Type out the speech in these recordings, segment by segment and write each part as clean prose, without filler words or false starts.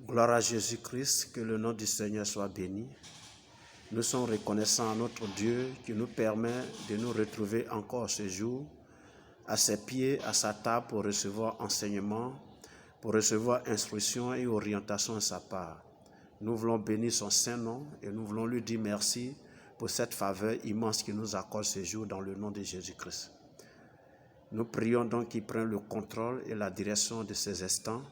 Gloire à Jésus-Christ, que le nom du Seigneur soit béni. Nous sommes reconnaissants à notre Dieu qui nous permet de nous retrouver encore ce jour à ses pieds, à sa table pour recevoir enseignement, pour recevoir instruction et orientation de sa part. Nous voulons bénir son saint nom et nous voulons lui dire merci pour cette faveur immense qu'il nous accorde ce jour dans le nom de Jésus-Christ. Nous prions donc qu'il prenne le contrôle et la direction de ces instants,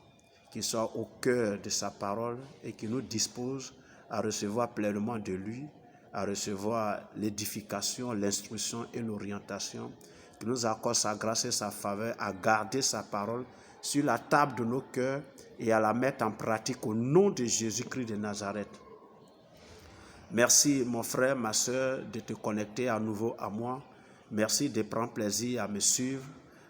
qu'il soit au cœur de sa parole et qu'il nous dispose à recevoir pleinement de lui, à recevoir l'édification, l'instruction et l'orientation, qu'il nous accorde sa grâce et sa faveur à garder sa parole sur la table de nos cœurs et à la mettre en pratique au nom de Jésus-Christ de Nazareth. Merci mon frère, ma soeur, de te connecter à nouveau à moi. Merci de prendre plaisir à me suivre,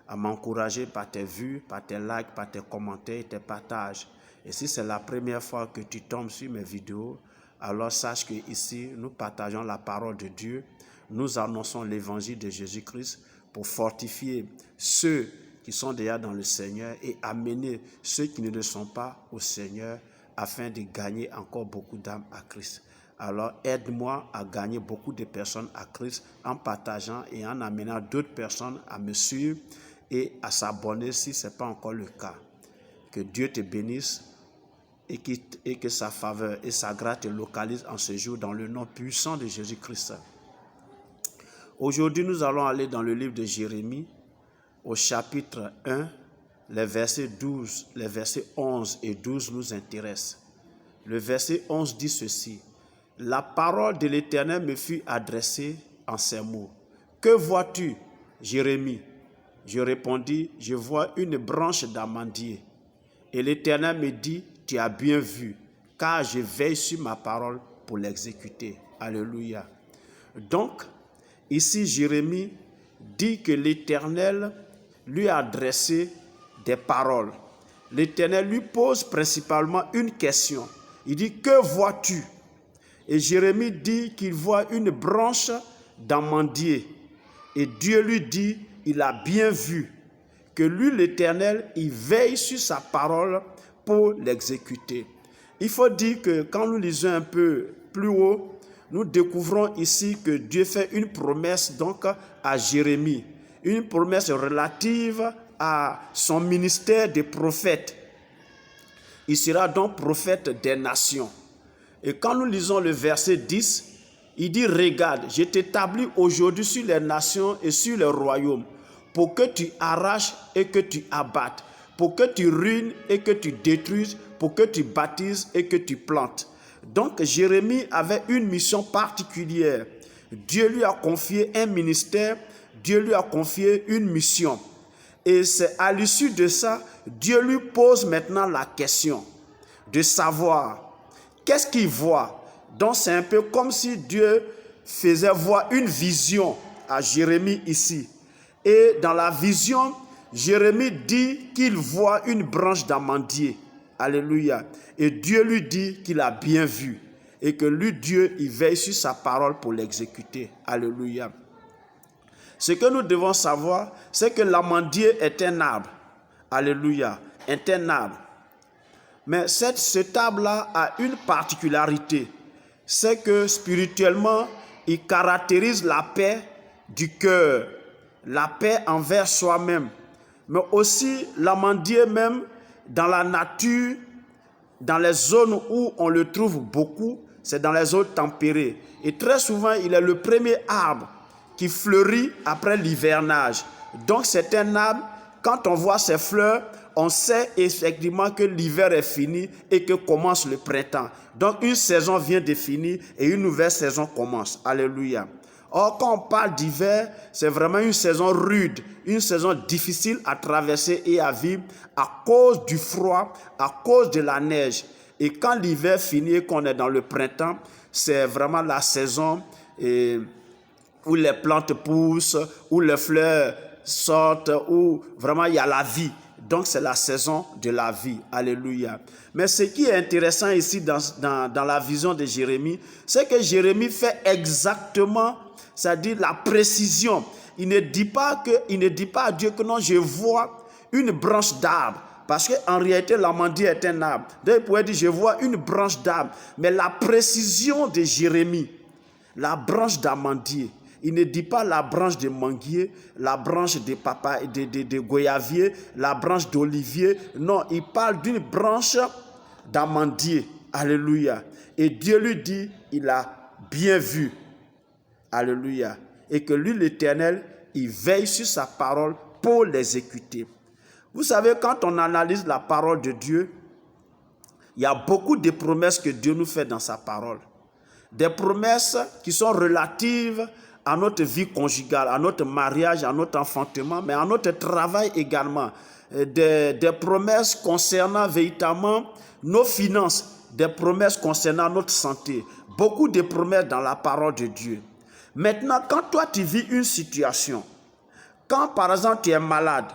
à m'encourager par tes vues, par tes likes, par tes commentaires et tes partages. Et si c'est la première fois que tu tombes sur mes vidéos, alors sache qu'ici, nous partageons la parole de Dieu. Nous annonçons l'évangile de Jésus-Christ pour fortifier ceux qui sont déjà dans le Seigneur et amener ceux qui ne le sont pas au Seigneur afin de gagner encore beaucoup d'âmes à Christ. Alors aide-moi à gagner beaucoup de personnes à Christ en partageant et en amenant d'autres personnes à me suivre et à s'abonner si ce n'est pas encore le cas. Que Dieu te bénisse et que sa faveur et sa grâce te localisent en ce jour dans le nom puissant de Jésus-Christ. Aujourd'hui, nous allons aller dans le livre de Jérémie, au chapitre 1, les versets 11 et 12 nous intéressent. Le verset 11 dit ceci: « La parole de l'Éternel me fut adressée en ces mots. Que vois-tu, Jérémie ? Je répondis, je vois une branche d'amandier. Et l'Éternel me dit, tu as bien vu, car je veille sur ma parole pour l'exécuter. » Alléluia. Donc, ici, Jérémie dit que l'Éternel lui a adressé des paroles. L'Éternel lui pose principalement une question. Il dit, que vois-tu? Et Jérémie dit qu'il voit une branche d'amandier. Et Dieu lui dit, il a bien vu que lui, l'Éternel, il veille sur sa parole pour l'exécuter. Il faut dire que quand nous lisons un peu plus haut, nous découvrons ici que Dieu fait une promesse donc à Jérémie, une promesse relative à son ministère de prophète. Il sera donc prophète des nations. Et quand nous lisons le verset 10, il dit, regarde, je t'établis aujourd'hui sur les nations et sur les royaumes, pour que tu arraches et que tu abattes, pour que tu ruines et que tu détruises, pour que tu baptises et que tu plantes. Donc Jérémie avait une mission particulière. Dieu lui a confié un ministère, Dieu lui a confié une mission. Et c'est à l'issue de ça, Dieu lui pose maintenant la question de savoir qu'est-ce qu'il voit. Donc c'est un peu comme si Dieu faisait voir une vision à Jérémie ici. Et dans la vision, Jérémie dit qu'il voit une branche d'amandier. Alléluia. Et Dieu lui dit qu'il a bien vu. Et que lui, Dieu, il veille sur sa parole pour l'exécuter. Alléluia. Ce que nous devons savoir, c'est que l'amandier est un arbre. Alléluia. Est un arbre. Mais cet arbre-là a une particularité. C'est que spirituellement, il caractérise la paix du cœur, la paix envers soi-même. Mais aussi l'amandier même, dans la nature, dans les zones où on le trouve beaucoup, c'est dans les zones tempérées. Et très souvent, il est le premier arbre qui fleurit après l'hivernage. Donc c'est un arbre, quand on voit ses fleurs, on sait effectivement que l'hiver est fini et que commence le printemps. Donc une saison vient de finir et une nouvelle saison commence. Alléluia. Or, quand on parle d'hiver, c'est vraiment une saison rude, une saison difficile à traverser et à vivre à cause du froid, à cause de la neige. Et quand l'hiver finit et qu'on est dans le printemps, c'est vraiment la saison où les plantes poussent, où les fleurs sortent, où vraiment il y a la vie. Donc c'est la saison de la vie. Alléluia. Mais ce qui est intéressant ici dans la vision de Jérémie, c'est que Jérémie fait exactement, c'est-à-dire la précision. Il ne dit pas à Dieu que non, je vois une branche d'arbre. Parce qu'en réalité, l'amandier est un arbre. Donc il pourrait dire, je vois une branche d'arbre. Mais la précision de Jérémie, la branche d'amandier, il ne dit pas la branche de manguier, la branche de goyavier, la branche d'olivier. Non, il parle d'une branche d'amandier. Alléluia. Et Dieu lui dit, il a bien vu. Alléluia. Et que lui, l'Éternel, il veille sur sa parole pour l'exécuter. Vous savez, quand on analyse la parole de Dieu, il y a beaucoup de promesses que Dieu nous fait dans sa parole. Des promesses qui sont relatives à notre vie conjugale, à notre mariage, à notre enfantement, mais à notre travail également. Des promesses concernant véritablement nos finances, des promesses concernant notre santé. Beaucoup de promesses dans la parole de Dieu. Maintenant, quand toi tu vis une situation, quand par exemple tu es malade,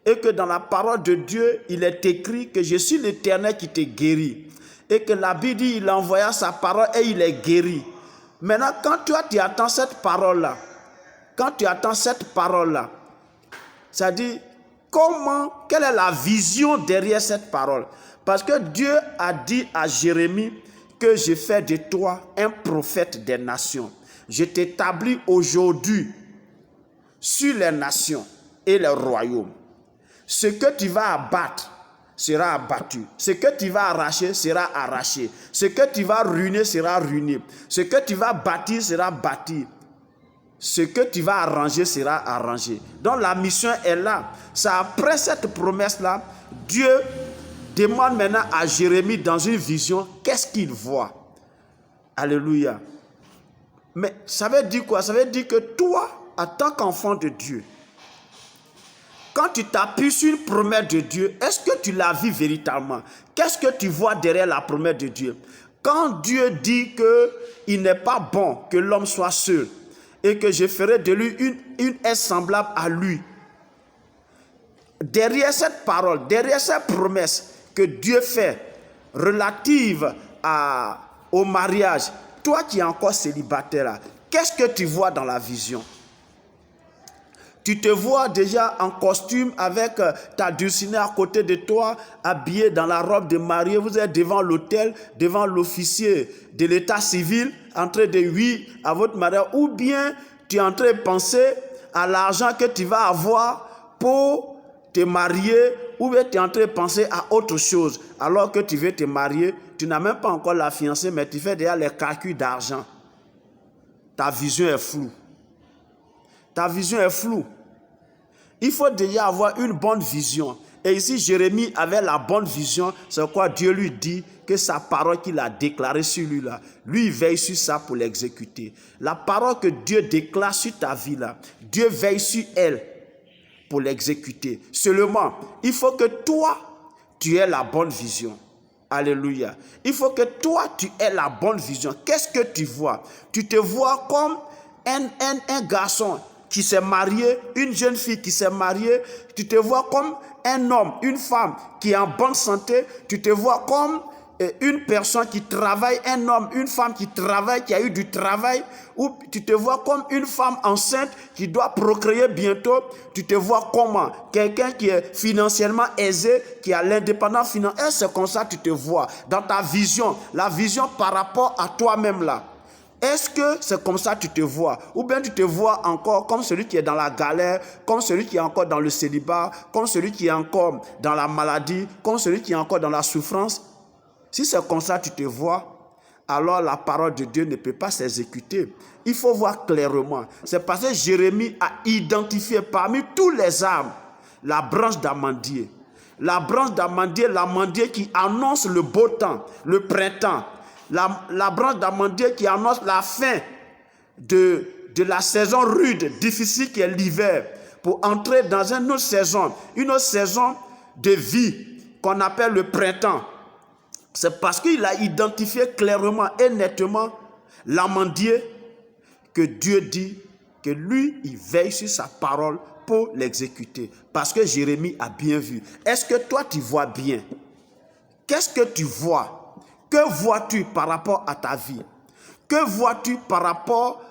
et que dans la parole de Dieu, il est écrit que je suis l'Éternel qui te guérit, et que la Bible dit il envoya sa parole et il est guéri. Maintenant, quand toi tu attends cette parole-là, c'est-à-dire quelle est la vision derrière cette parole? Parce que Dieu a dit à Jérémie que je fais de toi un prophète des nations. Je t'établis aujourd'hui sur les nations et les royaumes. Ce que tu vas abattre sera abattu. Ce que tu vas arracher sera arraché. Ce que tu vas ruiner sera ruiné. Ce que tu vas bâtir sera bâti. Ce que tu vas arranger sera arrangé. Donc la mission est là. C'est après cette promesse-là, Dieu demande maintenant à Jérémie dans une vision, qu'est-ce qu'il voit? Alléluia. Mais ça veut dire quoi? Ça veut dire que toi, en tant qu'enfant de Dieu, quand tu t'appuies sur une promesse de Dieu, est-ce que tu la vis véritablement? Qu'est-ce que tu vois derrière la promesse de Dieu? Quand Dieu dit qu'il n'est pas bon que l'homme soit seul et que je ferai de lui une aide semblable à lui, derrière cette parole, derrière cette promesse que Dieu fait relative au mariage, toi qui es encore célibataire, qu'est-ce que tu vois dans la vision? Tu te vois déjà en costume avec ta dulcinée à côté de toi, habillé dans la robe de mariée. Vous êtes devant l'autel, devant l'officier de l'état civil, en train de oui à votre mariage. Ou bien tu es en train de penser à l'argent que tu vas avoir pour te marier. Ou bien tu es en train de penser à autre chose. Alors que tu veux te marier, tu n'as même pas encore la fiancée, mais tu fais déjà les calculs d'argent. Ta vision est floue. Ta vision est floue. Il faut déjà avoir une bonne vision. Et ici, Jérémie avait la bonne vision. C'est quoi Dieu lui dit que sa parole qu'il a déclarée sur lui là, lui il veille sur ça pour l'exécuter. La parole que Dieu déclare sur ta vie là, Dieu veille sur elle pour l'exécuter. Seulement, il faut que toi, tu aies la bonne vision. Alléluia. Il faut que toi, tu aies la bonne vision. Qu'est-ce que tu vois? Tu te vois comme un garçon qui s'est marié, une jeune fille qui s'est mariée, tu te vois comme un homme, une femme qui est en bonne santé, tu te vois comme une personne qui travaille, un homme, une femme qui travaille, qui a eu du travail, ou tu te vois comme une femme enceinte qui doit procréer bientôt, tu te vois comment? Quelqu'un qui est financièrement aisé, qui a l'indépendance financière, et c'est comme ça que tu te vois, dans ta vision, la vision par rapport à toi-même là. Est-ce que c'est comme ça que tu te vois? Ou bien tu te vois encore comme celui qui est dans la galère, comme celui qui est encore dans le célibat, comme celui qui est encore dans la maladie, comme celui qui est encore dans la souffrance? Si c'est comme ça que tu te vois, alors la parole de Dieu ne peut pas s'exécuter. Il faut voir clairement. C'est parce que Jérémie a identifié parmi tous les arbres la branche d'amandier. La branche d'amandier, l'amandier qui annonce le beau temps, le printemps. La branche d'amandier qui annonce la fin de la saison rude, difficile qui est l'hiver, pour entrer dans une autre saison de vie qu'on appelle le printemps. C'est parce qu'il a identifié clairement et nettement l'amandier que Dieu dit que lui, il veille sur sa parole pour l'exécuter. Parce que Jérémie a bien vu. Est-ce que toi, tu vois bien? Qu'est-ce que tu vois? Que vois-tu par rapport à ta vie? Que vois-tu par rapport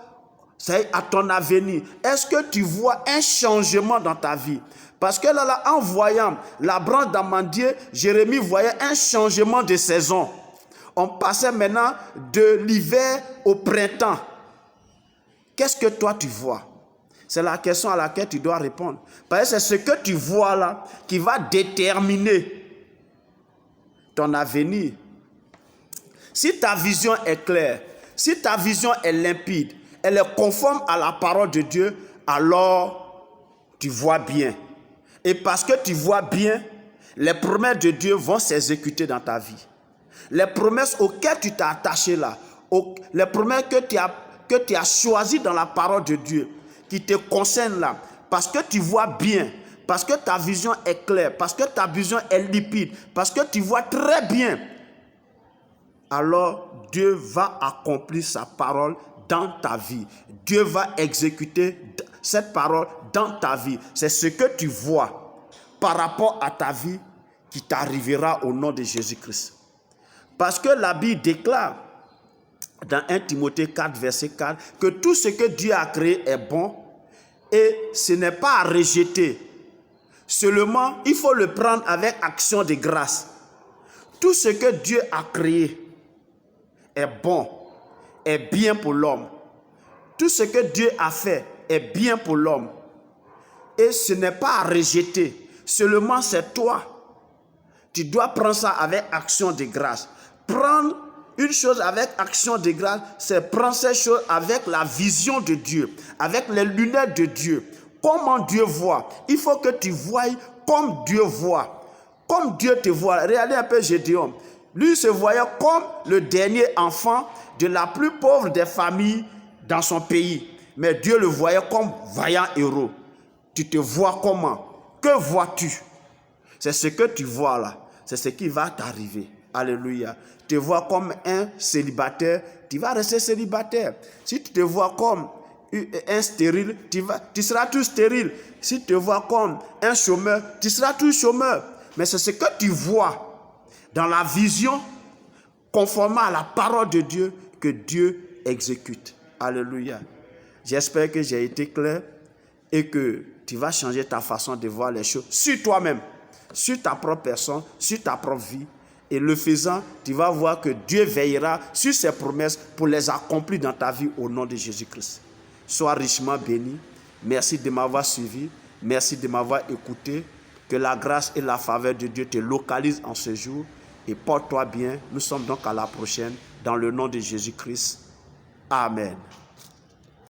C'est à ton avenir. Est-ce que tu vois un changement dans ta vie? Parce que là, en voyant la branche d'amandier, Jérémie voyait un changement de saison. On passait maintenant de l'hiver au printemps. Qu'est-ce que toi tu vois? C'est la question à laquelle tu dois répondre. Parce que c'est ce que tu vois là qui va déterminer ton avenir. Si ta vision est claire, si ta vision est limpide, elle est conforme à la parole de Dieu, alors tu vois bien. Et parce que tu vois bien, les promesses de Dieu vont s'exécuter dans ta vie. Les promesses auxquelles tu t'es attaché là, les promesses que tu as choisies dans la parole de Dieu, qui te concernent là, parce que tu vois bien, parce que ta vision est claire, parce que ta vision est limpide, parce que tu vois très bien, alors Dieu va accomplir sa parole dans ta vie. Dieu va exécuter cette parole dans ta vie. C'est ce que tu vois par rapport à ta vie qui t'arrivera au nom de Jésus-Christ. Parce que la Bible déclare dans 1 Timothée 4, verset 4, que tout ce que Dieu a créé est bon et ce n'est pas à rejeter. Seulement, il faut le prendre avec action de grâce. Tout ce que Dieu a créé est bon, est bien pour l'homme. Tout ce que Dieu a fait est bien pour l'homme. Et ce n'est pas à rejeter. Seulement, c'est toi. Tu dois prendre ça avec action de grâce. Prendre une chose avec action de grâce, c'est prendre ces choses avec la vision de Dieu, avec les lunettes de Dieu. Comment Dieu voit? Il faut que tu voies comme Dieu voit. Comme Dieu te voit. Regardez un peu Gédéon. Lui se voyait comme le dernier enfant de la plus pauvre des familles dans son pays. Mais Dieu le voyait comme vaillant héros. Tu te vois comment? Que vois-tu? C'est ce que tu vois là. C'est ce qui va t'arriver. Alléluia. Tu te vois comme un célibataire, tu vas rester célibataire. Si tu te vois comme un stérile, tu seras tout stérile. Si tu te vois comme un chômeur, tu seras tout chômeur. Mais c'est ce que tu vois dans la vision, conformément à la parole de Dieu, que Dieu exécute. Alléluia. J'espère que j'ai été clair et que tu vas changer ta façon de voir les choses sur toi-même, sur ta propre personne, sur ta propre vie. Et le faisant, tu vas voir que Dieu veillera sur ses promesses pour les accomplir dans ta vie au nom de Jésus-Christ. Sois richement béni. Merci de m'avoir suivi. Merci de m'avoir écouté. Que la grâce et la faveur de Dieu te localisent en ce jour. Et porte-toi bien. Nous sommes donc à la prochaine. Dans le nom de Jésus-Christ. Amen.